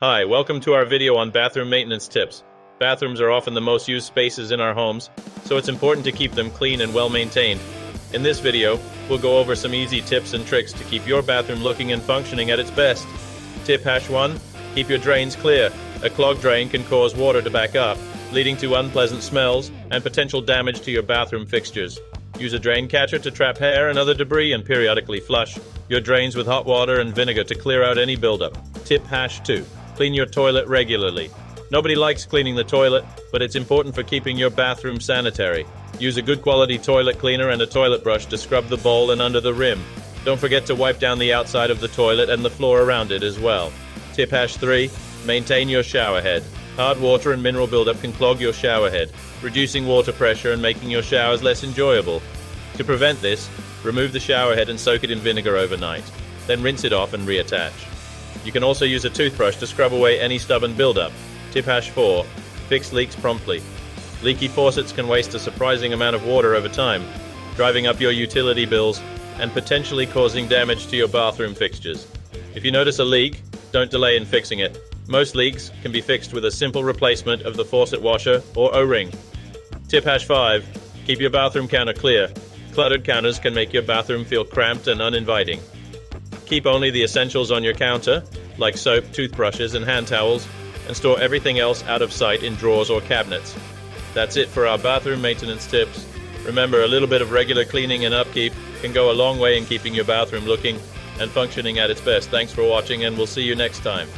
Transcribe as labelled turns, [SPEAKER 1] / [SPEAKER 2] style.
[SPEAKER 1] Hi, welcome to our video on bathroom maintenance tips. Bathrooms are often the most used spaces in our homes, so it's important to keep them clean and well maintained. In this video, we'll go over some easy tips and tricks to keep your bathroom looking and functioning at its best. Tip #1. Keep your drains clear. A clogged drain can cause water to back up, leading to unpleasant smells and potential damage to your bathroom fixtures. Use a drain catcher to trap hair and other debris and periodically flush your drains with hot water and vinegar to clear out any buildup. Tip #2. Clean your toilet regularly. Nobody likes cleaning the toilet, but it's important for keeping your bathroom sanitary. Use a good quality toilet cleaner and a toilet brush to scrub the bowl and under the rim. Don't forget to wipe down the outside of the toilet and the floor around it as well. Tip #3. Maintain your shower head. Hard water and mineral buildup can clog your shower head, reducing water pressure and making your showers less enjoyable. To prevent this, remove the shower head and soak it in vinegar overnight. Then rinse it off and reattach. You can also use a toothbrush to scrub away any stubborn buildup. Tip #4. Fix leaks promptly. Leaky faucets can waste a surprising amount of water over time, driving up your utility bills and potentially causing damage to your bathroom fixtures. If you notice a leak, don't delay in fixing it. Most leaks can be fixed with a simple replacement of the faucet washer or O-ring. Tip #5. Keep your bathroom counter clear. Cluttered counters can make your bathroom feel cramped and uninviting. Keep only the essentials on your counter, like soap, toothbrushes, and hand towels, and store everything else out of sight in drawers or cabinets. That's it for our bathroom maintenance tips. Remember, a little bit of regular cleaning and upkeep can go a long way in keeping your bathroom looking and functioning at its best. Thanks for watching, and we'll see you next time.